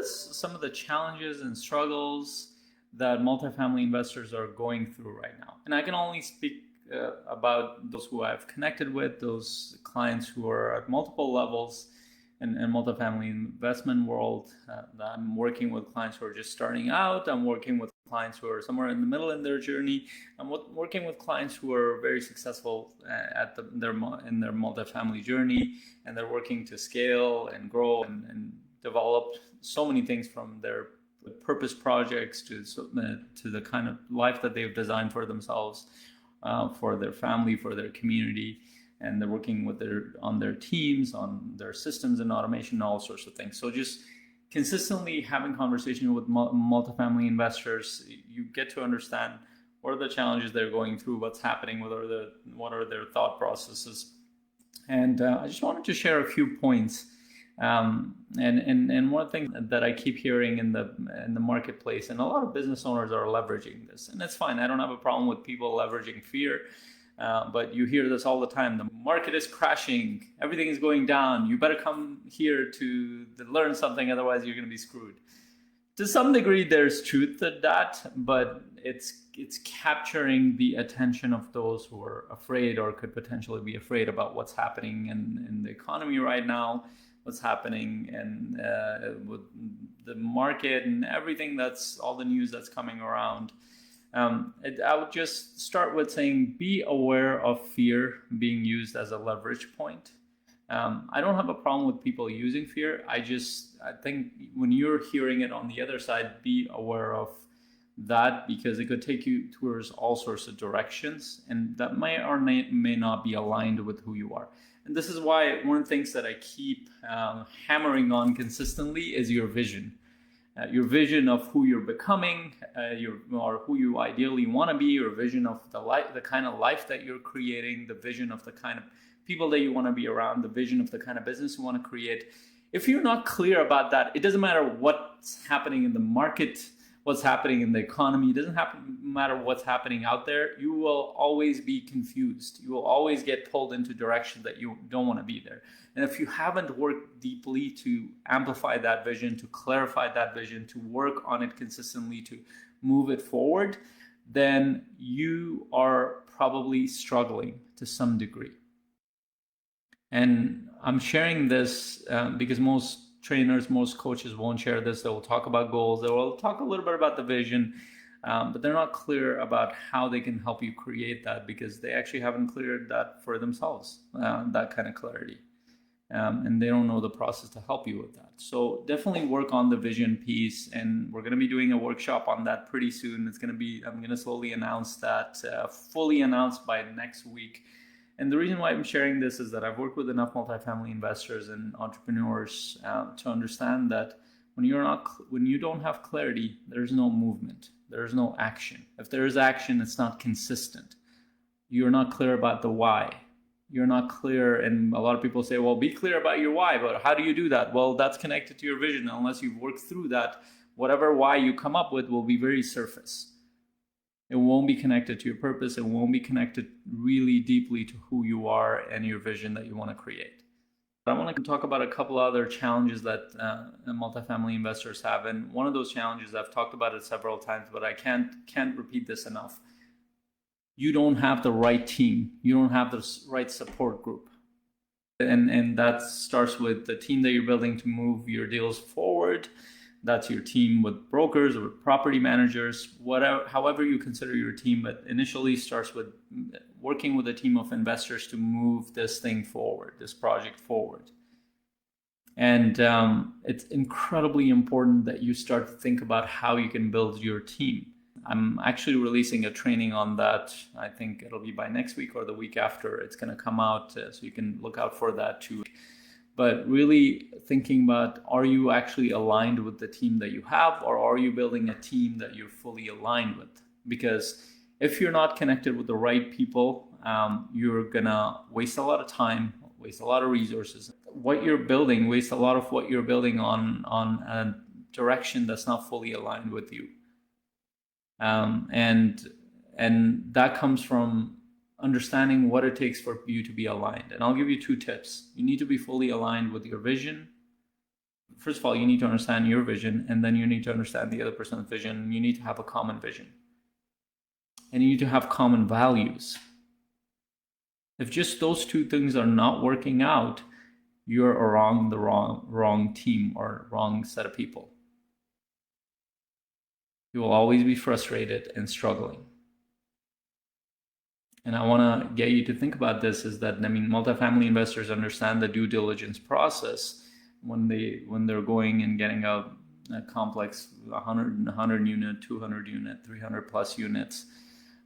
some of the challenges and struggles that multifamily investors are going through right now. And I can only speak about those who I've connected with, those clients who are at multiple levels in multifamily investment world. I'm working with clients who are just starting out. I'm working with clients who are somewhere in the middle in their journey. I'm working with clients who are very successful in their multifamily journey, and they're working to scale and grow and develop so many things, from their purpose projects to the kind of life that they've designed for themselves, for their family, for their community. And they're working with on their teams, on their systems and automation, all sorts of things. So just consistently having conversation with multifamily investors, you get to understand what are the challenges they're going through, what's happening, what are their thought processes. And I just wanted to share a few points. And one thing that I keep hearing in the marketplace, and a lot of business owners are leveraging this, and that's fine. I don't have a problem with people leveraging fear. But you hear this all the time. The market is crashing. Everything is going down. You better come here to learn something. Otherwise, you're going to be screwed. To some degree, there's truth to that, but it's capturing the attention of those who are afraid or could potentially be afraid about what's happening in the economy right now, what's happening with the market and everything, that's all the news that's coming around. I would just start with saying, be aware of fear being used as a leverage point. I don't have a problem with people using fear. I think when you're hearing it on the other side, be aware of that, because it could take you towards all sorts of directions, and that may or may not be aligned with who you are. And this is why one of the things that I keep hammering on consistently is your vision. Your vision of who you're becoming, or who you ideally want to be, your vision of the kind of life that you're creating, the vision of the kind of people that you want to be around, the vision of the kind of business you want to create. If you're not clear about that, it doesn't matter what's happening in the market, what's happening in the economy. It doesn't matter what's happening out there. You will always be confused. You will always get pulled into directions that you don't want to be there. And if you haven't worked deeply to amplify that vision, to clarify that vision, to work on it consistently, to move it forward, then you are probably struggling to some degree. And I'm sharing this because most trainers, most coaches won't share this. They will talk about goals. They will talk a little bit about the vision, but they're not clear about how they can help you create that, because they actually haven't cleared that for themselves, that kind of clarity. And they don't know the process to help you with that. So definitely work on the vision piece, and we're going to be doing a workshop on that pretty soon. I'm going to slowly announce that, fully announced by next week. And the reason why I'm sharing this is that I've worked with enough multifamily investors and entrepreneurs to understand that when you don't have clarity, there's no movement, there's no action. If there is action, it's not consistent. You're not clear about the why. You're not clear, and a lot of people say, well, be clear about your why, but how do you do that? Well, that's connected to your vision. Unless you've worked through that, whatever why you come up with will be very surface. It won't be connected to your purpose. It won't be connected really deeply to who you are and your vision that you want to create. I want to talk about a couple other challenges that multifamily investors have. And one of those challenges, I've talked about it several times, but I can't repeat this enough. You don't have the right team. You don't have the right support group. And that starts with the team that you're building to move your deals forward. That's your team with brokers or property managers, however you consider your team, but initially starts with working with a team of investors to move this thing forward, this project forward. And it's incredibly important that you start to think about how you can build your team. I'm actually releasing a training on that. I think it'll be by next week or the week after. It's going to come out, so you can look out for that too. But really thinking about, are you actually aligned with the team that you have, or are you building a team that you're fully aligned with? Because if you're not connected with the right people, you're gonna waste a lot of time, waste a lot of resources. What you're building, waste a lot of what you're building on a direction that's not fully aligned with you. And that comes from understanding what it takes for you to be aligned. And I'll give you 2 tips. You need to be fully aligned with your vision, first of all, you need to understand your vision, and then you need to understand the other person's vision. You need to have a common vision, and you need to have common values. If just those two things are not working out, you're around the wrong team or wrong set of people. You will always be frustrated and struggling. And I want to get you to think about this, is that, I mean, multifamily investors understand the due diligence process when they're going and getting a complex 100 unit, 200 unit, 300 plus units.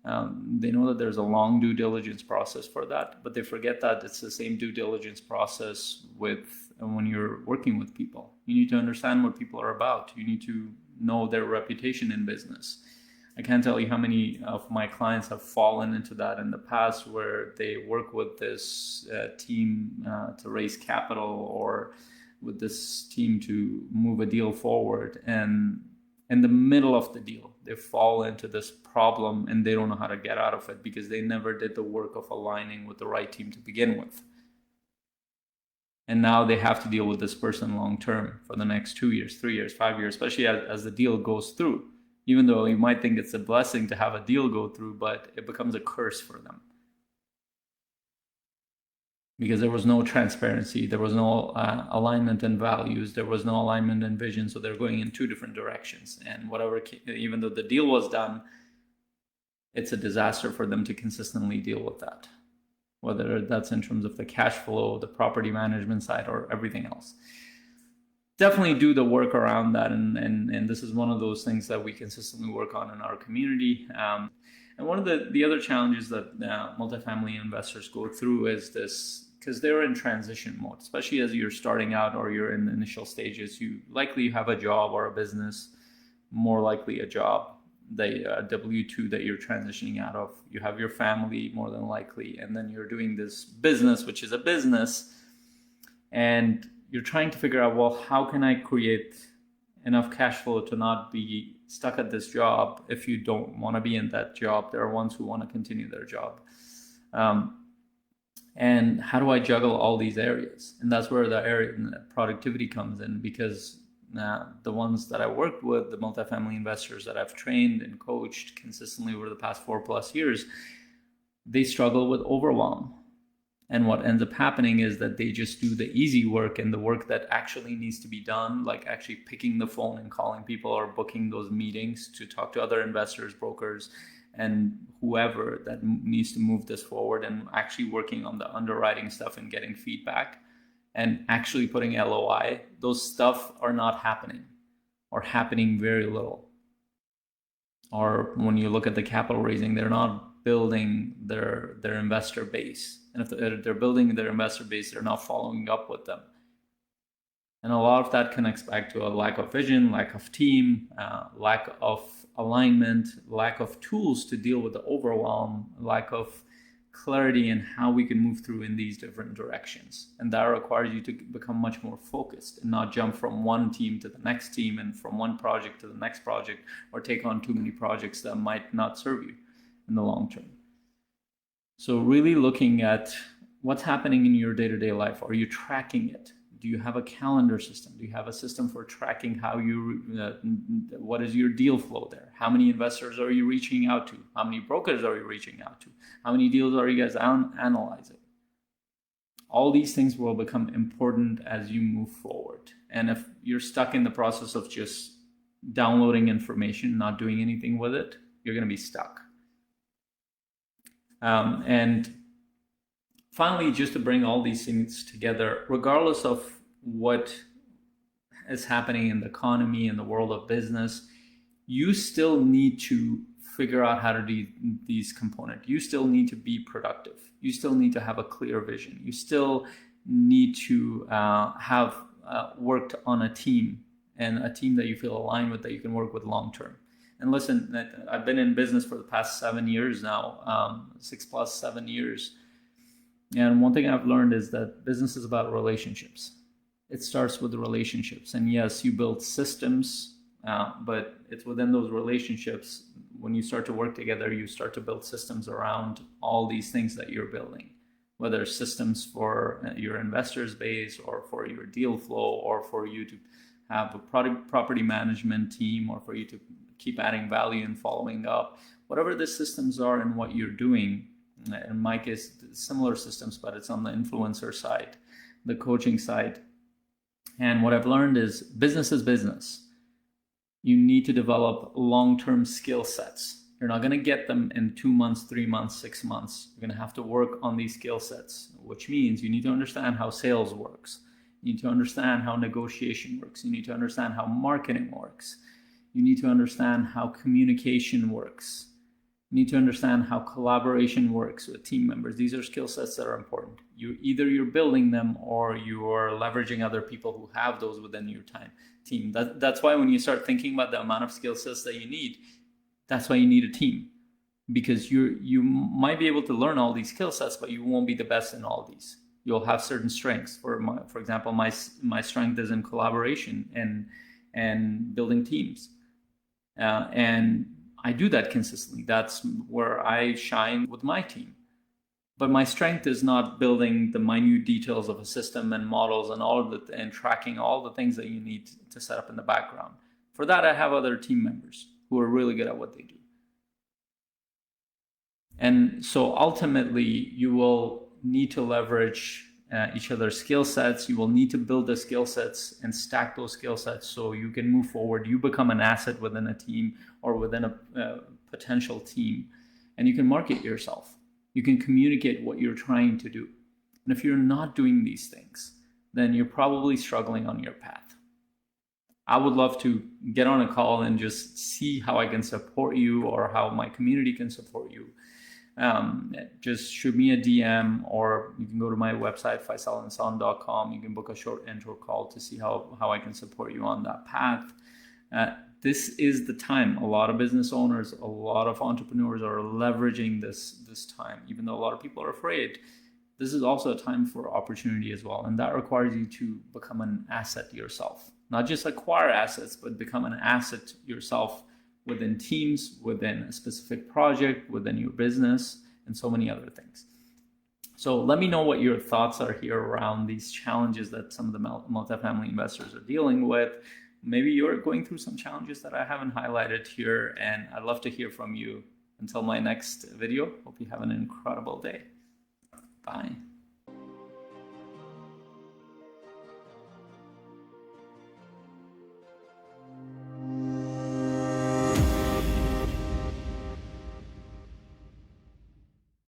They know that there's a long due diligence process for that, but they forget that it's the same due diligence process when you're working with people. You need to understand what people are about. You need to know their reputation in business. I can't tell you how many of my clients have fallen into that in the past, where they work with this team to raise capital, or with this team to move a deal forward, and in the middle of the deal they fall into this problem and they don't know how to get out of it, because they never did the work of aligning with the right team to begin with. And now they have to deal with this person long term for the next 2 years, 3 years, 5 years, especially as the deal goes through. Even though you might think it's a blessing to have a deal go through, but it becomes a curse for them. Because there was no transparency, there was no alignment in values, there was no alignment in vision, so they're going in two different directions. And even though the deal was done, it's a disaster for them to consistently deal with that, whether that's in terms of the cash flow, the property management side, or everything else. Definitely do the work around that, and this is one of those things that we consistently work on in our community. And one of the other challenges that multifamily investors go through is this, because they're in transition mode, especially as you're starting out or you're in the initial stages. You likely have a job or a business, more likely a job, the W-2 that you're transitioning out of. You have your family, more than likely, and then you're doing this business, which is a business, and you're trying to figure out, well, how can I create enough cash flow to not be stuck at this job? If you don't want to be in that job, there are ones who want to continue their job. And how do I juggle all these areas? And that's where the productivity comes in, because the ones that I worked with, the multifamily investors that I've trained and coached consistently over the past 4+ years, they struggle with overwhelm. And what ends up happening is that they just do the easy work, and the work that actually needs to be done, like actually picking the phone and calling people, or booking those meetings to talk to other investors, brokers, and whoever that needs to move this forward, and actually working on the underwriting stuff and getting feedback and actually putting LOI, those stuff are not happening, or happening very little. Or when you look at the capital raising, they're not building their investor base. And if they're building their investor base, they're not following up with them. And a lot of that connects back to a lack of vision, lack of team, lack of alignment, lack of tools to deal with the overwhelm, lack of clarity in how we can move through in these different directions. And that requires you to become much more focused and not jump from one team to the next team and from one project to the next project, or take on too many projects that might not serve you in the long term. So really looking at what's happening in your day-to-day life. Are you tracking it? Do you have a calendar system? Do you have a system for tracking how what is your deal flow there? How many investors are you reaching out to? How many brokers are you reaching out to? How many deals are you guys analyzing? All these things will become important as you move forward. And if you're stuck in the process of just downloading information, not doing anything with it, you're going to be stuck. And finally, just to bring all these things together, regardless of what is happening in the economy and the world of business, you still need to figure out how to do these components. You still need to be productive. You still need to have a clear vision. You still need to have worked on a team, and a team that you feel aligned with, that you can work with long term. And listen, I've been in business for the past 7 years now, 7 years. And one thing I've learned is that business is about relationships. It starts with the relationships. And yes, you build systems, but it's within those relationships, when you start to work together, you start to build systems around all these things that you're building, whether systems for your investors base or for your deal flow or for you to have a property management team or for you to keep adding value and following up, whatever the systems are and what you're doing. In my case, similar systems, but it's on the influencer side, the coaching side. And what I've learned is business is business. You need to develop long-term skill sets. You're not going to get them in 2 months, 3 months, 6 months. You're going to have to work on these skill sets, which means you need to understand how sales works. You need to understand how negotiation works. You need to understand how marketing works. You need to understand how communication works. You need to understand how collaboration works with team members. These are skill sets that are important. Either you're building them or you're leveraging other people who have those within your team. That's why when you start thinking about the amount of skill sets that you need, that's why you need a team. Because you might be able to learn all these skill sets, but you won't be the best in all these. You'll have certain strengths. For example, my strength is in collaboration and building teams. And I do that consistently. That's where I shine with my team. But my strength is not building the minute details of a system and models and and tracking all the things that you need to set up in the background. For that, I have other team members who are really good at what they do. And so ultimately, you will need to leverage each other's skill sets. You will need to build the skill sets and stack those skill sets so you can move forward. You become an asset within a team or within a potential team, and you can market yourself. You can communicate what you're trying to do. And if you're not doing these things, then you're probably struggling on your path. I would love to get on a call and just see how I can support you or how my community can support you. Just shoot me a DM, or you can go to my website, faisalensaun.com. You can book a short intro call to see how I can support you on that path. This is the time. A lot of business owners, a lot of entrepreneurs are leveraging this time, even though a lot of people are afraid. This is also a time for opportunity as well. And that requires you to become an asset yourself. Not just acquire assets, but become an asset yourself within teams, within a specific project, within your business, and so many other things. So let me know what your thoughts are here around these challenges that some of the multifamily investors are dealing with. Maybe you're going through some challenges that I haven't highlighted here, and I'd love to hear from you. Until my next video, hope you have an incredible day. Bye.